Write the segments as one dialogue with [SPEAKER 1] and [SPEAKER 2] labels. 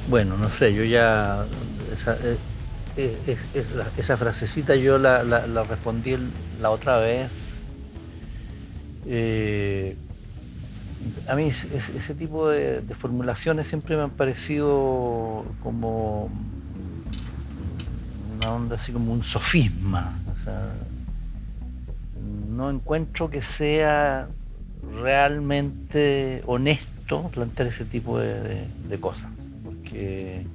[SPEAKER 1] Bueno, no sé, yo ya esa, esa frasecita yo la respondí la otra vez. Eh, a mí ese tipo de formulaciones siempre me han parecido como una onda así como un sofisma. O sea, no encuentro que sea realmente honesto plantear ese tipo de cosas. Porque,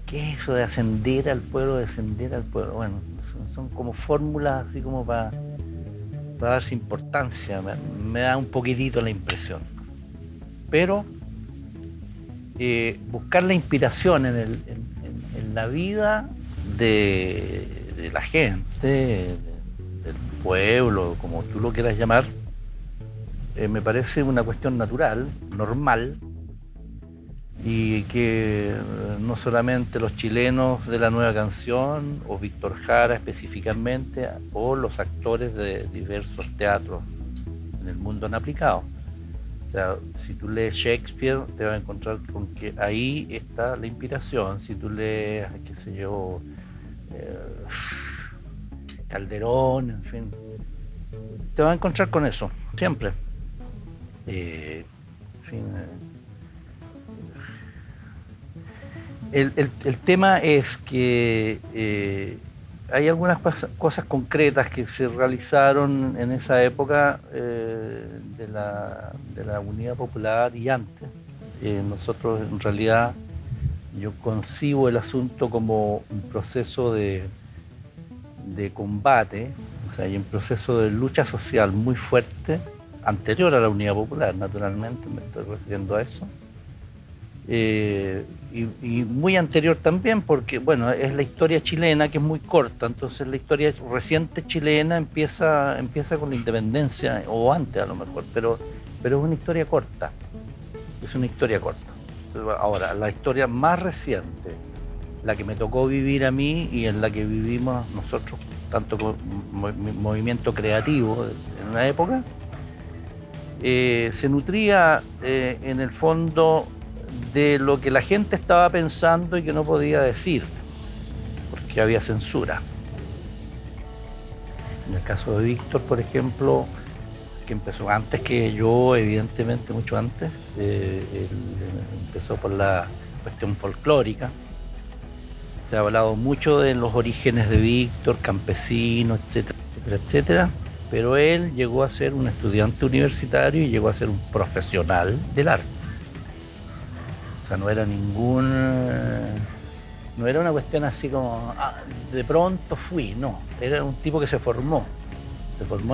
[SPEAKER 1] ¿qué es eso de ascender al pueblo, descender al pueblo? Bueno, son como fórmulas así como para darse importancia, me da un poquitito la impresión. Pero buscar la inspiración en la vida de la gente, del pueblo, como tú lo quieras llamar, me parece una cuestión natural, normal, y que no solamente los chilenos de la nueva canción, o Víctor Jara específicamente, o los actores de diversos teatros en el mundo han aplicado. O sea, si tú lees Shakespeare, te vas a encontrar con que ahí está la inspiración. Si tú lees, qué sé yo, eh, Calderón, en fin, te vas a encontrar con eso, siempre. En fin, el tema es que hay algunas cosas concretas que se realizaron en esa época de la Unidad Popular y antes. Nosotros en realidad yo concibo el asunto como un proceso de combate, o sea, hay un proceso de lucha social muy fuerte, anterior a la Unidad Popular, naturalmente, me estoy refiriendo a eso, y muy anterior también, porque bueno, es la historia chilena que es muy corta, entonces la historia reciente chilena empieza con la independencia, o antes a lo mejor, pero es una historia corta, es una historia corta. Ahora, la historia más reciente, la que me tocó vivir a mí y en la que vivimos nosotros, tanto con movimiento creativo en una época, se nutría en el fondo de lo que la gente estaba pensando y que no podía decir, porque había censura. En el caso de Víctor, por ejemplo, que empezó antes que yo, evidentemente mucho antes, él empezó por la cuestión folclórica. Se ha hablado mucho de los orígenes de Víctor, campesino, etcétera, etcétera, etcétera, pero él llegó a ser un estudiante universitario y llegó a ser un profesional del arte. O sea, no era una cuestión así como, de pronto fui, no, era un tipo que se formó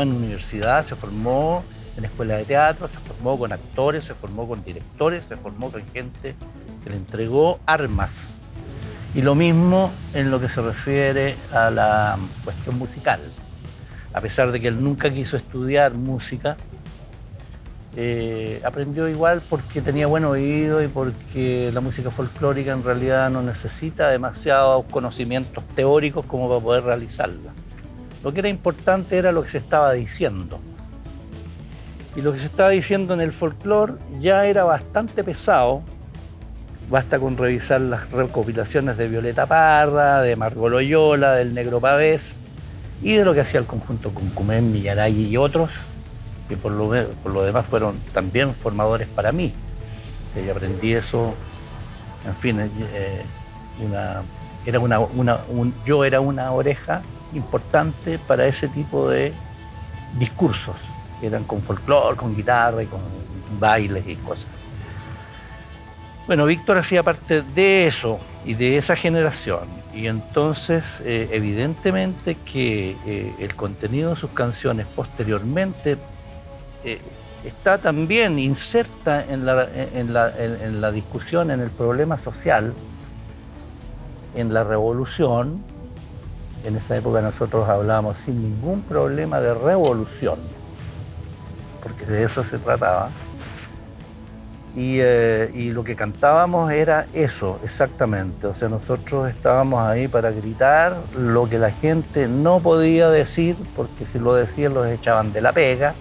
[SPEAKER 1] en universidad, se formó en escuela de teatro, se formó con actores, se formó con directores, se formó con gente que le entregó armas. Y lo mismo en lo que se refiere a la cuestión musical. A pesar de que él nunca quiso estudiar música, aprendió igual porque tenía buen oído y porque la música folclórica en realidad no necesita demasiados conocimientos teóricos como para poder realizarla. Lo que era importante era lo que se estaba diciendo. Y lo que se estaba diciendo en el folclore ya era bastante pesado. Basta con revisar las recopilaciones de Violeta Parra, de Margot Loyola, del Negro Pavés y de lo que hacía el conjunto Cuncumén, Millaray y otros, que por lo demás fueron también formadores para mí. Y aprendí eso, en fin, yo era una oreja importante para ese tipo de discursos, que eran con folclore, con guitarra y con bailes y cosas. Bueno, Víctor hacía parte de eso y de esa generación, y entonces evidentemente que el contenido de sus canciones posteriormente eh, está también inserta en la discusión, en el problema social, en la revolución. En esa época nosotros hablábamos sin ningún problema de revolución, porque de eso se trataba. Y lo que cantábamos era eso, exactamente. O sea, nosotros estábamos ahí para gritar lo que la gente no podía decir, porque si lo decían los echaban de la pega,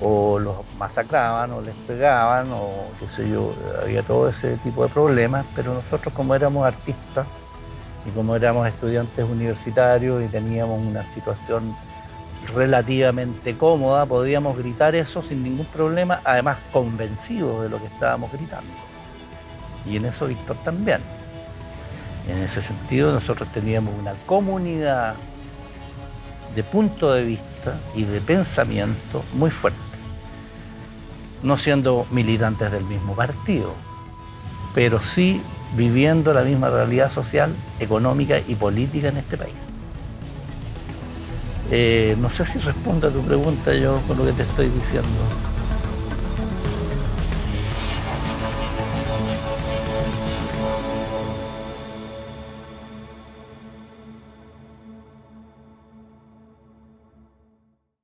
[SPEAKER 1] o los masacraban, o les pegaban, o qué sé yo, había todo ese tipo de problemas, pero nosotros como éramos artistas y como éramos estudiantes universitarios y teníamos una situación relativamente cómoda, podíamos gritar eso sin ningún problema, además convencidos de lo que estábamos gritando. Y en eso Víctor también. En ese sentido nosotros teníamos una comunidad de punto de vista y de pensamiento muy fuerte, no siendo militantes del mismo partido, pero sí viviendo la misma realidad social, económica y política en este país. No sé si respondo a tu pregunta yo con lo que te estoy diciendo.